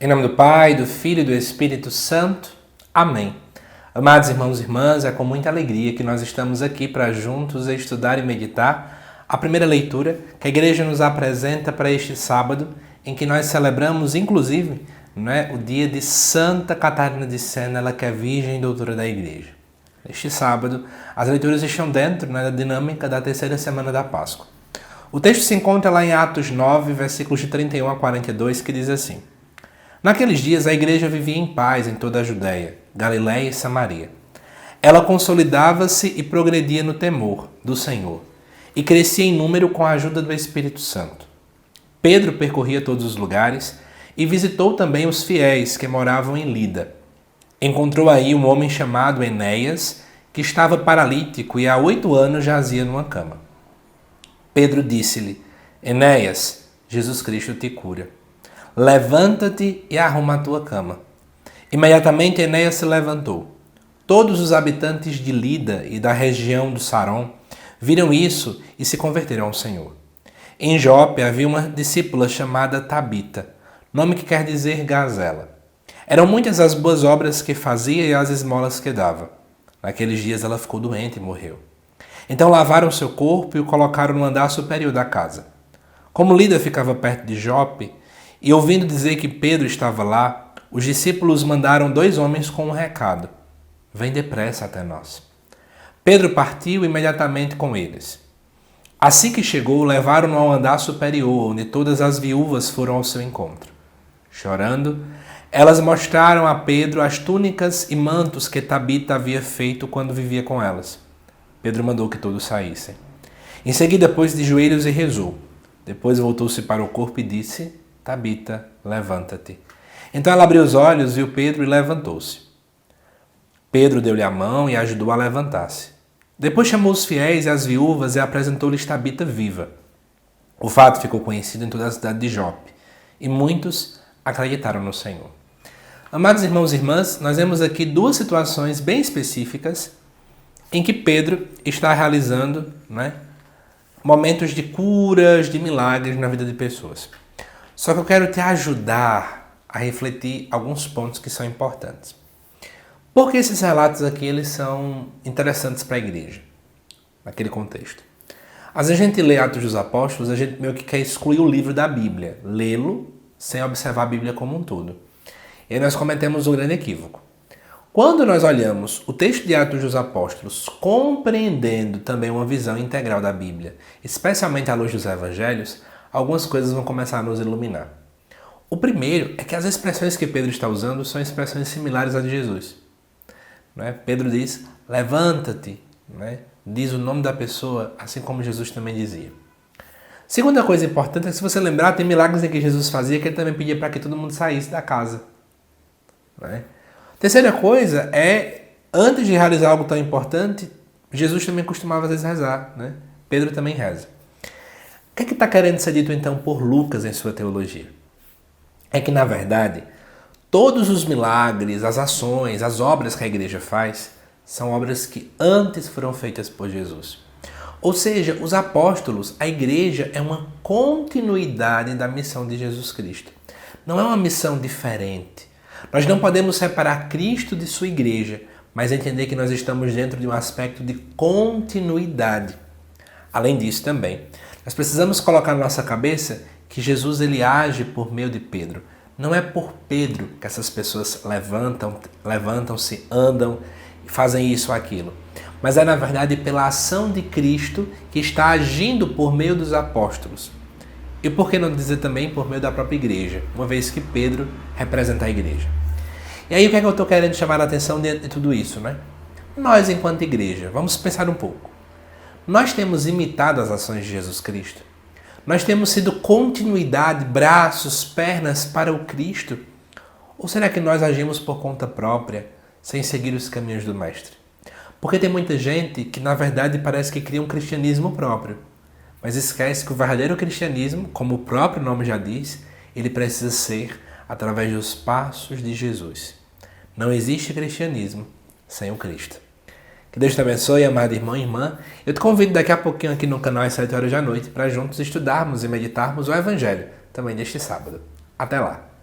Em nome do Pai, do Filho e do Espírito Santo. Amém. Amados irmãos e irmãs, é com muita alegria que nós estamos aqui para juntos estudar e meditar a primeira leitura que a Igreja nos apresenta para este sábado, em que nós celebramos, inclusive, o dia de Santa Catarina de Sena, ela que é Virgem Doutora da Igreja. Neste sábado, as leituras estão dentro da dinâmica da terceira semana da Páscoa. O texto se encontra lá em Atos 9, versículos de 31 a 42, que diz assim: Naqueles dias a igreja vivia em paz em toda a Judéia, Galiléia e Samaria. Ela consolidava-se e progredia no temor do Senhor, e crescia em número com a ajuda do Espírito Santo. Pedro percorria todos os lugares e visitou também os fiéis que moravam em Lida. Encontrou aí um homem chamado Enéas, que estava paralítico e há 8 anos jazia numa cama. Pedro disse-lhe: Enéas, Jesus Cristo te cura. Levanta-te e arruma a tua cama. Imediatamente Enéas se levantou. Todos os habitantes de Lida e da região do Saron viram isso e se converteram ao Senhor. Em Jope havia uma discípula chamada Tabita, nome que quer dizer gazela. Eram muitas as boas obras que fazia e as esmolas que dava. Naqueles dias ela ficou doente e morreu. Então lavaram seu corpo e o colocaram no andar superior da casa. Como Lida ficava perto de Jope, e ouvindo dizer que Pedro estava lá, os discípulos mandaram 2 homens com um recado: Vem depressa até nós. Pedro partiu imediatamente com eles. Assim que chegou, levaram-no ao andar superior, onde todas as viúvas foram ao seu encontro. Chorando, elas mostraram a Pedro as túnicas e mantos que Tabita havia feito quando vivia com elas. Pedro mandou que todos saíssem. Em seguida, pôs de joelhos e rezou. Depois voltou-se para o corpo e disse: Tabita, levanta-te. Então ela abriu os olhos, viu Pedro e levantou-se. Pedro deu-lhe a mão e a ajudou a levantar-se. Depois chamou os fiéis e as viúvas e apresentou-lhes Tabita viva. O fato ficou conhecido em toda a cidade de Jope, e muitos acreditaram no Senhor. Amados irmãos e irmãs, nós vemos aqui 2 situações bem específicas em que Pedro está realizando momentos de curas, de milagres na vida de pessoas. Só que eu quero te ajudar a refletir alguns pontos que são importantes. Por que esses relatos aqui eles são interessantes para a igreja, naquele contexto? Às vezes a gente lê Atos dos Apóstolos, a gente meio que quer excluir o livro da Bíblia, lê-lo sem observar a Bíblia como um todo. E aí nós cometemos um grande equívoco. Quando nós olhamos o texto de Atos dos Apóstolos, compreendendo também uma visão integral da Bíblia, especialmente à luz dos Evangelhos, algumas coisas vão começar a nos iluminar. O primeiro é que as expressões que Pedro está usando são expressões similares às de Jesus. Pedro diz, levanta-te, diz o nome da pessoa, assim como Jesus também dizia. Segunda coisa importante é que, se você lembrar, tem milagres em que Jesus fazia que ele também pedia para que todo mundo saísse da casa. Terceira coisa é, antes de realizar algo tão importante, Jesus também costumava às vezes rezar. Pedro também reza. O que é que está querendo ser dito então por Lucas em sua teologia? É que, na verdade, todos os milagres, as ações, as obras que a igreja faz, são obras que antes foram feitas por Jesus. Ou seja, os apóstolos, a igreja é uma continuidade da missão de Jesus Cristo. Não é uma missão diferente. Nós não podemos separar Cristo de sua igreja, mas entender que nós estamos dentro de um aspecto de continuidade. Além disso também, nós precisamos colocar na nossa cabeça que Jesus ele age por meio de Pedro. Não é por Pedro que essas pessoas levantam-se, andam e fazem isso ou aquilo. Mas é, na verdade, pela ação de Cristo que está agindo por meio dos apóstolos. E por que não dizer também por meio da própria igreja, uma vez que Pedro representa a igreja. E aí o que é que eu estou querendo chamar a atenção dentro de tudo isso? Nós, enquanto igreja, vamos pensar um pouco. Nós temos imitado as ações de Jesus Cristo? Nós temos sido continuidade, braços, pernas para o Cristo? Ou será que nós agimos por conta própria, sem seguir os caminhos do Mestre? Porque tem muita gente que, na verdade, parece que cria um cristianismo próprio. Mas esquece que o verdadeiro cristianismo, como o próprio nome já diz, ele precisa ser através dos passos de Jesus. Não existe cristianismo sem o Cristo. Que Deus te abençoe, amado irmão e irmã. Eu te convido daqui a pouquinho aqui no canal às 7 horas da noite para juntos estudarmos e meditarmos o Evangelho, também neste sábado. Até lá!